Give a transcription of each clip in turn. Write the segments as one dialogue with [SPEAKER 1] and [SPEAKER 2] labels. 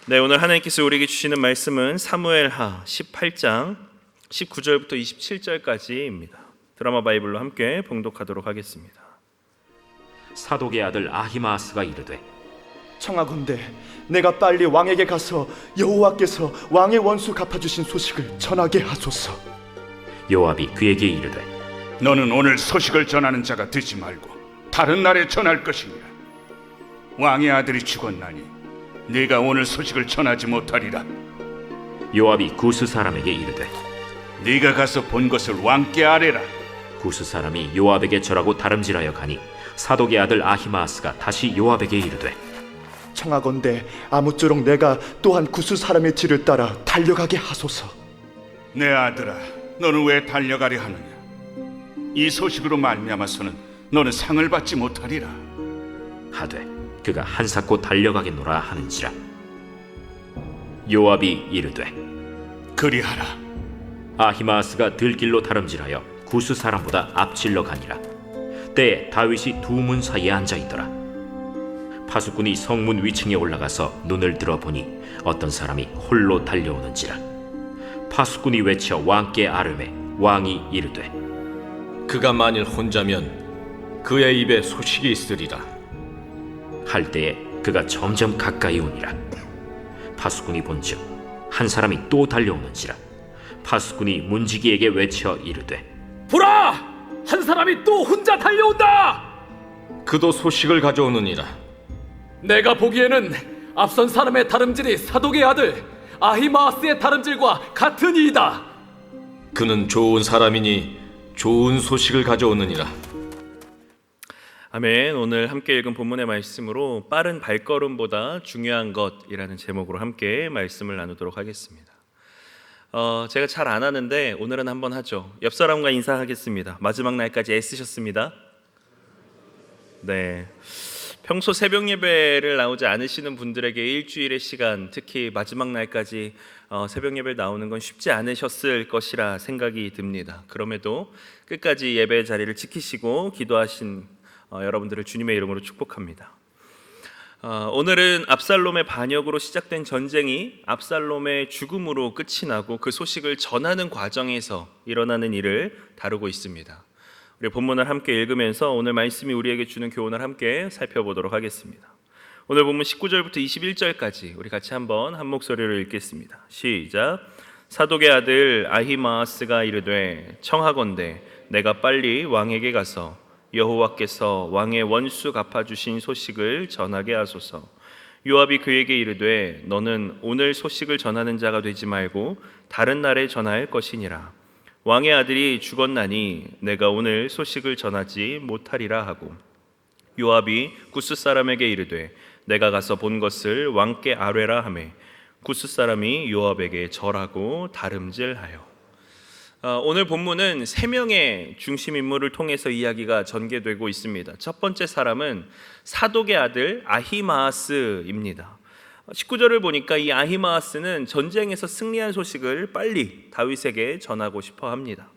[SPEAKER 1] 네, 오늘 하나님께서 우리에게 주시는 말씀은 사무엘하 18장 19절부터 27절까지입니다. 드라마 바이블로 함께 봉독하도록 하겠습니다.
[SPEAKER 2] 사독의 아들 아히마아스가 이르되,
[SPEAKER 3] 청하건대 내가 빨리 왕에게 가서 여호와께서 왕의 원수 갚아주신 소식을 전하게 하소서.
[SPEAKER 2] 요압이 그에게 이르되,
[SPEAKER 4] 너는 오늘 소식을 전하는 자가 되지 말고 다른 날에 전할 것이니라. 왕의 아들이 죽었나니 네가 오늘 소식을 전하지 못하리라.
[SPEAKER 2] 요압이 구스 사람에게 이르되,
[SPEAKER 4] 네가 가서 본 것을 왕께 아뢰라.
[SPEAKER 2] 구스 사람이 요압에게 절하고 다름질하여 가니 사독의 아들 아히마아스가 다시 요압에게 이르되,
[SPEAKER 3] 청하건대 아무쪼록 내가 또한 구스 사람의 뒤를 따라 달려가게 하소서.
[SPEAKER 4] 내 아들아, 너는 왜 달려가려 하느냐? 이 소식으로 말미암아서는 너는 상을 받지 못하리라.
[SPEAKER 2] 하되 그가 한사코 달려가겠노라 하는지라. 요압이 이르되,
[SPEAKER 4] 그리하라.
[SPEAKER 2] 아히마아스가 들길로 다름질하여 구스 사람보다 앞질러 가니라. 때에 다윗이 두 문 사이에 앉아있더라. 파수꾼이 성문 위층에 올라가서 눈을 들어보니 어떤 사람이 홀로 달려오는지라. 파수꾼이 외쳐 왕께 아뢰매 왕이 이르되,
[SPEAKER 5] 그가 만일 혼자면 그의 입에 소식이 있으리라.
[SPEAKER 2] 할 때에 그가 점점 가까이 오니라. 파수꾼이 본즉 한 사람이 또 달려오는지라. 파수꾼이 문지기에게 외쳐 이르되,
[SPEAKER 5] 보라! 한 사람이 또 혼자 달려온다! 그도 소식을 가져오느니라. 내가 보기에는 앞선 사람의 다름질이 사독의 아들 아히마아스의 다름질과 같은 이이다. 그는 좋은 사람이니 좋은 소식을 가져오느니라.
[SPEAKER 1] 아멘. 오늘 함께 읽은 본문의 말씀으로 빠른 발걸음보다 중요한 것이라는 제목으로 함께 말씀을 나누도록 하겠습니다. 제가 잘 안 하는데 오늘은 한번 하죠. 옆 사람과 인사하겠습니다. 마지막 날까지 애쓰셨습니다. 네. 평소 새벽 예배를 나오지 않으시는 분들에게 일주일의 시간, 특히 마지막 날까지 새벽 예배를 나오는 건 쉽지 않으셨을 것이라 생각이 듭니다. 그럼에도 끝까지 예배 자리를 지키시고 기도하신 여러분들을 주님의 이름으로 축복합니다. 오늘은 압살롬의 반역으로 시작된 전쟁이 압살롬의 죽음으로 끝이 나고 그 소식을 전하는 과정에서 일어나는 일을 다루고 있습니다. 우리 본문을 함께 읽으면서 오늘 말씀이 우리에게 주는 교훈을 함께 살펴보도록 하겠습니다. 오늘 본문 19절부터 21절까지 우리 같이 한번 한 목소리로 읽겠습니다. 시작. 사독의 아들 아히마아스가 이르되, 청하건대 내가 빨리 왕에게 가서 여호와께서 왕의 원수 갚아주신 소식을 전하게 하소서. 요압이 그에게 이르되, 너는 오늘 소식을 전하는 자가 되지 말고 다른 날에 전할 것이니라. 왕의 아들이 죽었나니 내가 오늘 소식을 전하지 못하리라 하고, 요압이 구스 사람에게 이르되, 내가 가서 본 것을 왕께 아뢰라 하매 구스 사람이 요압에게 절하고 다름질하여. 오늘 본문은 세 명의 중심 인물을 통해서 이야기가 전개되고 있습니다. 첫 번째 사람은 사독의 아들 아히마아스입니다. 19절을 보니까 이 아히마아스는 전쟁에서 승리한 소식을 빨리 다윗에게 전하고 싶어 합니다.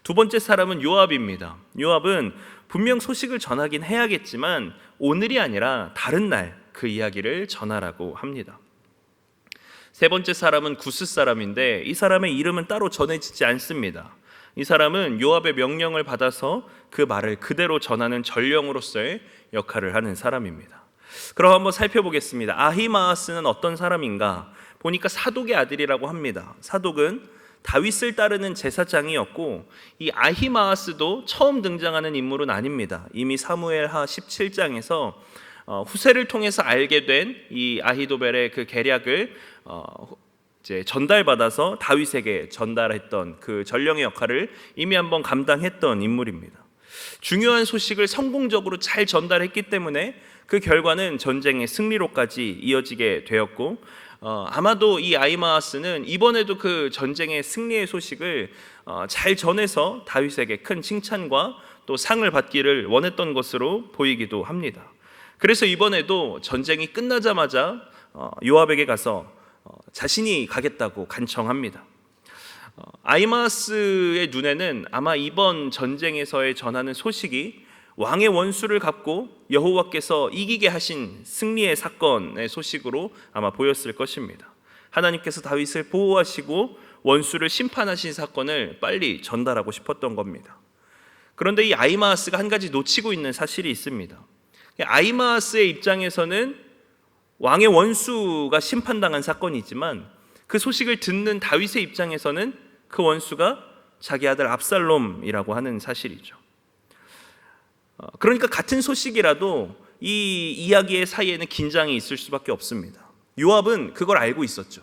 [SPEAKER 1] 두 번째 사람은 요압입니다. 요압은 분명 소식을 전하긴 해야겠지만 오늘이 아니라 다른 날 그 이야기를 전하라고 합니다. 세 번째 사람은 구스 사람인데 이 사람의 이름은 따로 전해지지 않습니다. 이 사람은 요압의 명령을 받아서 그 말을 그대로 전하는 전령으로서의 역할을 하는 사람입니다. 그럼 한번 살펴보겠습니다. 아히마아스는 어떤 사람인가? 보니까 사독의 아들이라고 합니다. 사독은 다윗을 따르는 제사장이었고 이 아히마아스도 처음 등장하는 인물은 아닙니다. 이미 사무엘하 17장에서 후세를 통해서 알게 된 이 아히도벨의 그 계략을 이제 전달받아서 다윗에게 전달했던 그 전령의 역할을 이미 한번 감당했던 인물입니다. 중요한 소식을 성공적으로 잘 전달했기 때문에 그 결과는 전쟁의 승리로까지 이어지게 되었고, 아마도 이 아히마아스는 이번에도 그 전쟁의 승리의 소식을 잘 전해서 다윗에게 큰 칭찬과 또 상을 받기를 원했던 것으로 보이기도 합니다. 그래서 이번에도 전쟁이 끝나자마자 요압에게 가서 자신이 가겠다고 간청합니다. 아히마아스의 눈에는 아마 이번 전쟁에서의 전하는 소식이 왕의 원수를 갚고 여호와께서 이기게 하신 승리의 사건의 소식으로 아마 보였을 것입니다. 하나님께서 다윗을 보호하시고 원수를 심판하신 사건을 빨리 전달하고 싶었던 겁니다. 그런데 이 아히마아스가 한 가지 놓치고 있는 사실이 있습니다. 아히마아스의 입장에서는 왕의 원수가 심판당한 사건이지만 그 소식을 듣는 다윗의 입장에서는 그 원수가 자기 아들 압살롬이라고 하는 사실이죠. 그러니까 같은 소식이라도 이 이야기의 사이에는 긴장이 있을 수밖에 없습니다. 요압은 그걸 알고 있었죠.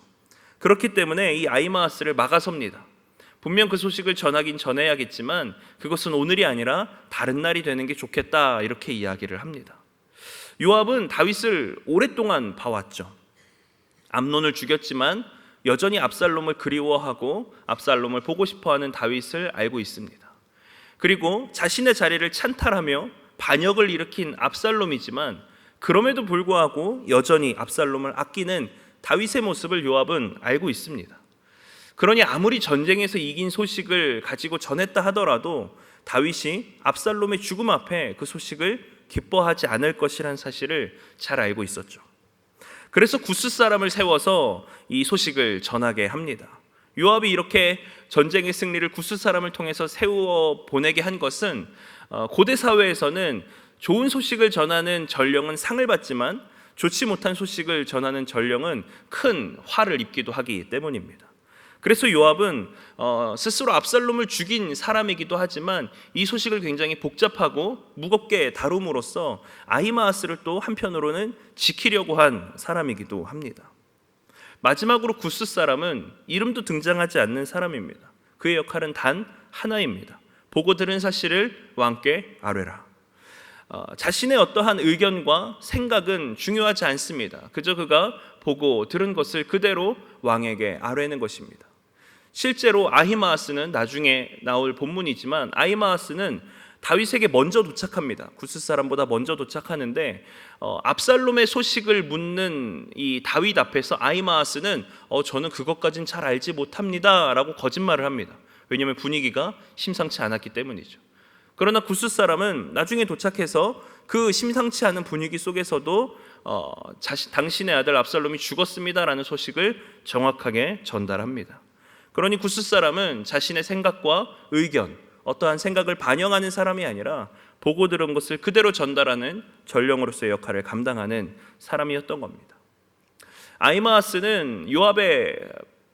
[SPEAKER 1] 그렇기 때문에 이 아히마아스를 막아섭니다. 분명 그 소식을 전하긴 전해야겠지만 그것은 오늘이 아니라 다른 날이 되는 게 좋겠다, 이렇게 이야기를 합니다. 요압은 다윗을 오랫동안 봐왔죠. 암논을 죽였지만 여전히 압살롬을 그리워하고 압살롬을 보고 싶어하는 다윗을 알고 있습니다. 그리고 자신의 자리를 찬탈하며 반역을 일으킨 압살롬이지만 그럼에도 불구하고 여전히 압살롬을 아끼는 다윗의 모습을 요압은 알고 있습니다. 그러니 아무리 전쟁에서 이긴 소식을 가지고 전했다 하더라도 다윗이 압살롬의 죽음 앞에 그 소식을 기뻐하지 않을 것이라는 사실을 잘 알고 있었죠. 그래서 구스 사람을 세워서 이 소식을 전하게 합니다. 요압이 이렇게 전쟁의 승리를 구스 사람을 통해서 세워 보내게 한 것은 고대 사회에서는 좋은 소식을 전하는 전령은 상을 받지만 좋지 못한 소식을 전하는 전령은 큰 화를 입기도 하기 때문입니다. 그래서 요압은 스스로 압살롬을 죽인 사람이기도 하지만 이 소식을 굉장히 복잡하고 무겁게 다룸으로써 아히마아스를 또 한편으로는 지키려고 한 사람이기도 합니다. 마지막으로 구스 사람은 이름도 등장하지 않는 사람입니다. 그의 역할은 단 하나입니다. 보고 들은 사실을 왕께 아뢰라. 자신의 어떠한 의견과 생각은 중요하지 않습니다. 그저 그가 보고 들은 것을 그대로 왕에게 아뢰는 것입니다. 실제로 아히마아스는 나중에 나올 본문이지만 아히마아스는 다윗에게 먼저 도착합니다. 구스 사람보다 먼저 도착하는데 압살롬의 소식을 묻는 이 다윗 앞에서 아히마아스는 저는 그것까진 잘 알지 못합니다 라고 거짓말을 합니다. 왜냐하면 분위기가 심상치 않았기 때문이죠. 그러나 구스 사람은 나중에 도착해서 그 심상치 않은 분위기 속에서도 당신의 아들 압살롬이 죽었습니다라는 소식을 정확하게 전달합니다. 그러니 구스 사람은 자신의 생각과 의견, 어떠한 생각을 반영하는 사람이 아니라 보고 들은 것을 그대로 전달하는 전령으로서의 역할을 감당하는 사람이었던 겁니다. 아히마아스는 요압의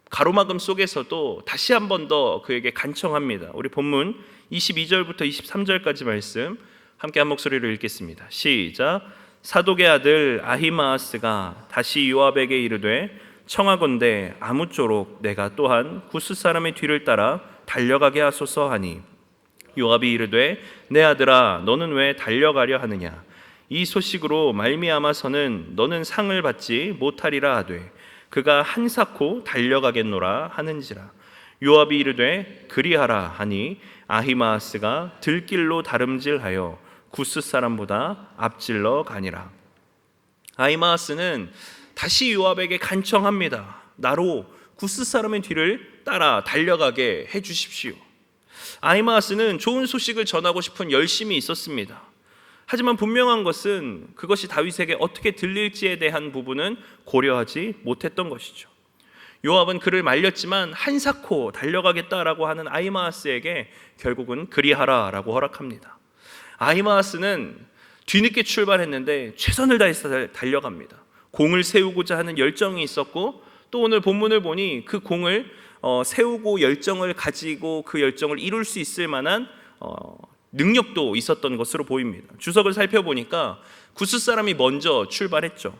[SPEAKER 1] 가로막음 속에서도 다시 한 번 더 그에게 간청합니다. 우리 본문 22절부터 23절까지 말씀 함께 한 목소리로 읽겠습니다. 시작. 사독의 아들 아히마아스가 다시 요압에게 이르되 청하건대 아무쪼록 내가 또한 구스 사람의 뒤를 따라 달려가게 하소서 하니 요압이 이르되 내 아들아 너는 왜 달려가려 하느냐 이 소식으로 말미암아서는 너는 상을 받지 못하리라 하되 그가 한사코 달려가겠노라 하는지라. 요압이 이르되 그리하라 하니 아히마아스가 들길로 다름질하여 구스 사람보다 앞질러 가니라. 아히마아스는 다시 요압에게 간청합니다. 나로 구스 사람의 뒤를 따라 달려가게 해주십시오. 아히마아스는 좋은 소식을 전하고 싶은 열심이 있었습니다. 하지만 분명한 것은 그것이 다윗에게 어떻게 들릴지에 대한 부분은 고려하지 못했던 것이죠. 요압은 그를 말렸지만 한사코 달려가겠다라고 하는 아히마아스에게 결국은 그리하라라고 허락합니다. 아히마아스는 뒤늦게 출발했는데 최선을 다해서 달려갑니다. 공을 세우고자 하는 열정이 있었고 또 오늘 본문을 보니 그 공을 세우고 열정을 가지고 그 열정을 이룰 수 있을 만한 능력도 있었던 것으로 보입니다. 주석을 살펴보니까 구스 사람이 먼저 출발했죠.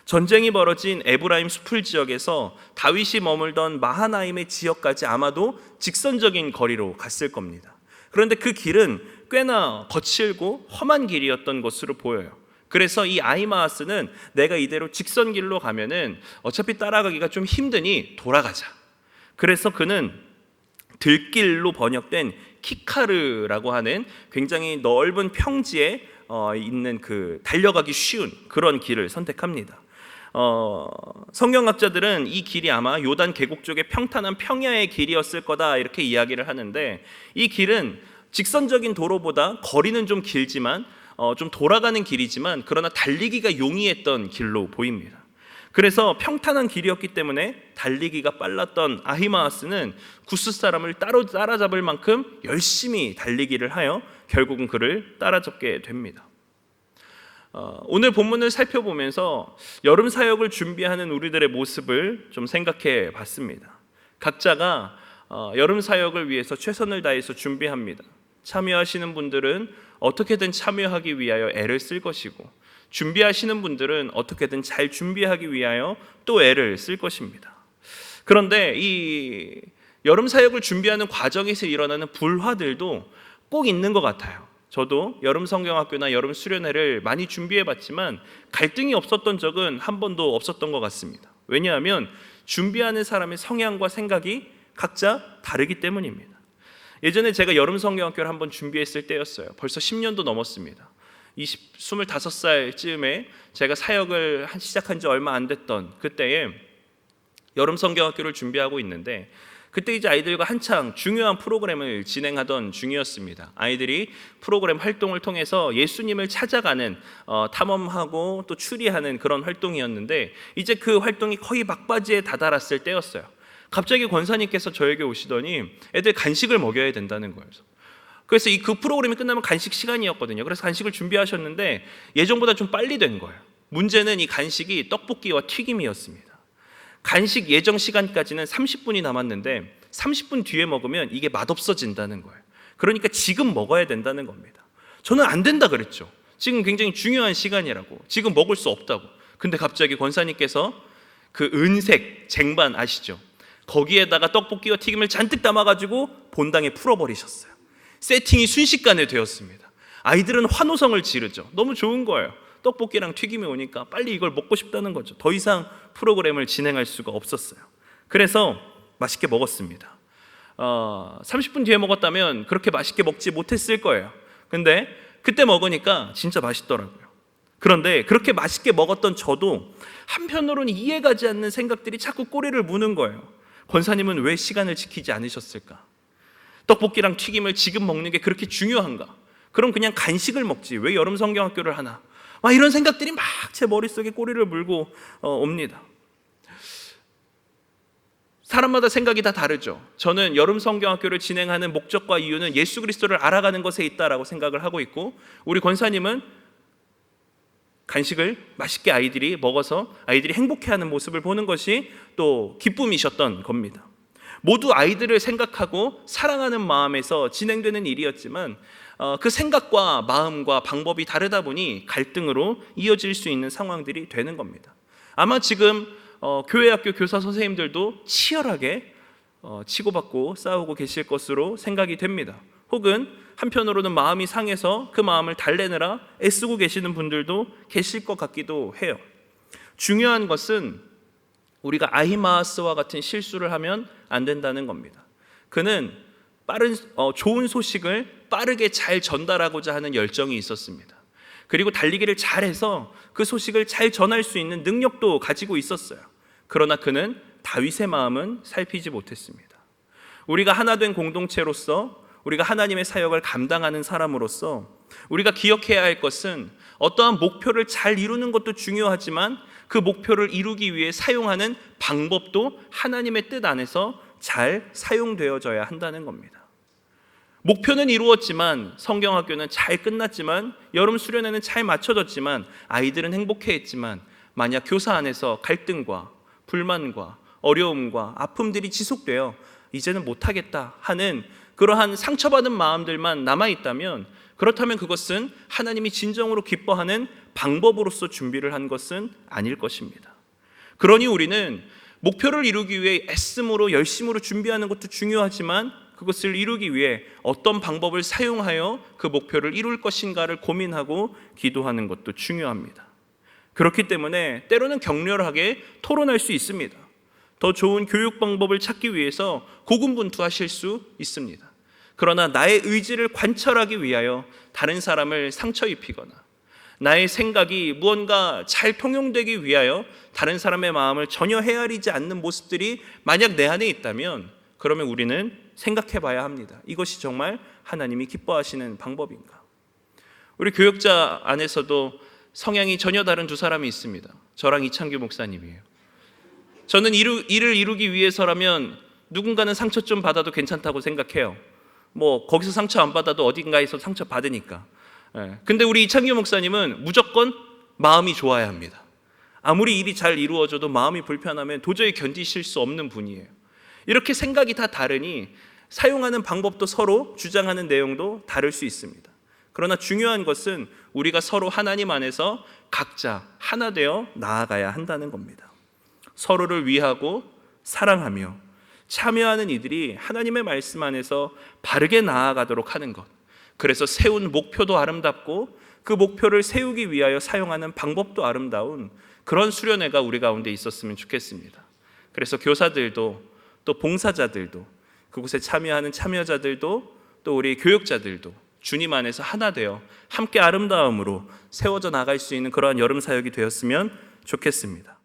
[SPEAKER 1] 전쟁이 벌어진 에브라임 수풀 지역에서 다윗이 머물던 마하나임의 지역까지 아마도 직선적인 거리로 갔을 겁니다. 그런데 그 길은 꽤나 거칠고 험한 길이었던 것으로 보여요. 그래서 이 아히마아스는 내가 이대로 직선길로 가면은 어차피 따라가기가 좀 힘드니 돌아가자. 그래서 그는 들길로 번역된 키카르라고 하는 굉장히 넓은 평지에 있는 그 달려가기 쉬운 그런 길을 선택합니다. 성경학자들은 이 길이 아마 요단 계곡 쪽의 평탄한 평야의 길이었을 거다 이렇게 이야기를 하는데 이 길은 직선적인 도로보다 거리는 좀 길지만 좀 돌아가는 길이지만 그러나 달리기가 용이했던 길로 보입니다. 그래서 평탄한 길이었기 때문에 달리기가 빨랐던 아히마아스는 구스 사람을 따라잡을 만큼 열심히 달리기를 하여 결국은 그를 따라잡게 됩니다. 오늘 본문을 살펴보면서 여름 사역을 준비하는 우리들의 모습을 좀 생각해 봤습니다. 각자가 여름 사역을 위해서 최선을 다해서 준비합니다. 참여하시는 분들은 어떻게든 참여하기 위하여 애를 쓸 것이고, 준비하시는 분들은 어떻게든 잘 준비하기 위하여 또 애를 쓸 것입니다. 그런데 이 여름 사역을 준비하는 과정에서 일어나는 불화들도 꼭 있는 것 같아요. 저도 여름 성경학교나 여름 수련회를 많이 준비해 봤지만 갈등이 없었던 적은 한 번도 없었던 것 같습니다. 왜냐하면 준비하는 사람의 성향과 생각이 각자 다르기 때문입니다. 예전에 제가 여름 성경학교를 한번 준비했을 때였어요. 벌써 10년도 넘었습니다. 25살쯤에 제가 사역을 시작한 지 얼마 안 됐던 그때에 여름 성경학교를 준비하고 있는데, 그때 이제 아이들과 한창 중요한 프로그램을 진행하던 중이었습니다. 아이들이 프로그램 활동을 통해서 예수님을 찾아가는 탐험하고 또 추리하는 그런 활동이었는데, 이제 그 활동이 거의 막바지에 다다랐을 때였어요. 갑자기 권사님께서 저에게 오시더니 애들 간식을 먹여야 된다는 거예요. 그래서 그 프로그램이 끝나면 간식 시간이었거든요. 그래서 간식을 준비하셨는데 예정보다 좀 빨리 된 거예요. 문제는 이 간식이 떡볶이와 튀김이었습니다. 간식 예정 시간까지는 30분이 남았는데 30분 뒤에 먹으면 이게 맛없어진다는 거예요. 그러니까 지금 먹어야 된다는 겁니다. 저는 안 된다 그랬죠. 지금 굉장히 중요한 시간이라고, 지금 먹을 수 없다고. 근데 갑자기 권사님께서 그 은색 쟁반 아시죠? 거기에다가 떡볶이와 튀김을 잔뜩 담아가지고 본당에 풀어버리셨어요. 세팅이 순식간에 되었습니다. 아이들은 환호성을 지르죠. 너무 좋은 거예요. 떡볶이랑 튀김이 오니까 빨리 이걸 먹고 싶다는 거죠. 더 이상 프로그램을 진행할 수가 없었어요. 그래서 맛있게 먹었습니다. 30분 뒤에 먹었다면 그렇게 맛있게 먹지 못했을 거예요. 근데 그때 먹으니까 진짜 맛있더라고요. 그런데 그렇게 맛있게 먹었던 저도 한편으로는 이해가지 않는 생각들이 자꾸 꼬리를 무는 거예요. 권사님은 왜 시간을 지키지 않으셨을까? 떡볶이랑 튀김을 지금 먹는 게 그렇게 중요한가? 그럼 그냥 간식을 먹지 왜 여름 성경학교를 하나? 이런 생각들이 막 제 머릿속에 꼬리를 물고 옵니다. 사람마다 생각이 다 다르죠. 저는 여름 성경학교를 진행하는 목적과 이유는 예수 그리스도를 알아가는 것에 있다라고 생각을 하고 있고, 우리 권사님은 간식을 맛있게 아이들이 먹어서 아이들이 행복해하는 모습을 보는 것이 또 기쁨이셨던 겁니다. 모두 아이들을 생각하고 사랑하는 마음에서 진행되는 일이었지만 그 생각과 마음과 방법이 다르다 보니 갈등으로 이어질 수 있는 상황들이 되는 겁니다. 아마 지금 교회학교 교사 선생님들도 치열하게 치고받고 싸우고 계실 것으로 생각이 됩니다. 혹은 한편으로는 마음이 상해서 그 마음을 달래느라 애쓰고 계시는 분들도 계실 것 같기도 해요. 중요한 것은 우리가 아히마아스와 같은 실수를 하면 안 된다는 겁니다. 그는 좋은 소식을 빠르게 잘 전달하고자 하는 열정이 있었습니다. 그리고 달리기를 잘해서 그 소식을 잘 전할 수 있는 능력도 가지고 있었어요. 그러나 그는 다윗의 마음은 살피지 못했습니다. 우리가 하나 된 공동체로서, 우리가 하나님의 사역을 감당하는 사람으로서 우리가 기억해야 할 것은 어떠한 목표를 잘 이루는 것도 중요하지만 그 목표를 이루기 위해 사용하는 방법도 하나님의 뜻 안에서 잘 사용되어져야 한다는 겁니다. 목표는 이루었지만, 성경학교는 잘 끝났지만, 여름 수련회는 잘 마쳐졌지만, 아이들은 행복해했지만, 만약 교사 안에서 갈등과 불만과 어려움과 아픔들이 지속되어 이제는 못하겠다 하는 그러한 상처받은 마음들만 남아있다면, 그렇다면 그것은 하나님이 진정으로 기뻐하는 방법으로서 준비를 한 것은 아닐 것입니다. 그러니 우리는 목표를 이루기 위해 애씀으로 열심으로 준비하는 것도 중요하지만, 그것을 이루기 위해 어떤 방법을 사용하여 그 목표를 이룰 것인가를 고민하고 기도하는 것도 중요합니다. 그렇기 때문에 때로는 격렬하게 토론할 수 있습니다. 더 좋은 교육 방법을 찾기 위해서 고군분투하실 수 있습니다. 그러나 나의 의지를 관철하기 위하여 다른 사람을 상처 입히거나 나의 생각이 무언가 잘 통용되기 위하여 다른 사람의 마음을 전혀 헤아리지 않는 모습들이 만약 내 안에 있다면 그러면 우리는 생각해 봐야 합니다. 이것이 정말 하나님이 기뻐하시는 방법인가? 우리 교역자 안에서도 성향이 전혀 다른 두 사람이 있습니다. 저랑 이창규 목사님이에요. 저는 일을 이루기 위해서라면 누군가는 상처 좀 받아도 괜찮다고 생각해요. 뭐 거기서 상처 안 받아도 어딘가에서 상처 받으니까. 근데 우리 이창규 목사님은 무조건 마음이 좋아야 합니다. 아무리 일이 잘 이루어져도 마음이 불편하면 도저히 견디실 수 없는 분이에요. 이렇게 생각이 다 다르니 사용하는 방법도 서로 주장하는 내용도 다를 수 있습니다. 그러나 중요한 것은 우리가 서로 하나님 안에서 각자 하나 되어 나아가야 한다는 겁니다. 서로를 위하고 사랑하며 참여하는 이들이 하나님의 말씀 안에서 바르게 나아가도록 하는 것. 그래서 세운 목표도 아름답고 그 목표를 세우기 위하여 사용하는 방법도 아름다운 그런 수련회가 우리 가운데 있었으면 좋겠습니다. 그래서 교사들도 또 봉사자들도 그곳에 참여하는 참여자들도 또 우리 교육자들도 주님 안에서 하나 되어 함께 아름다움으로 세워져 나갈 수 있는 그러한 여름 사역이 되었으면 좋겠습니다.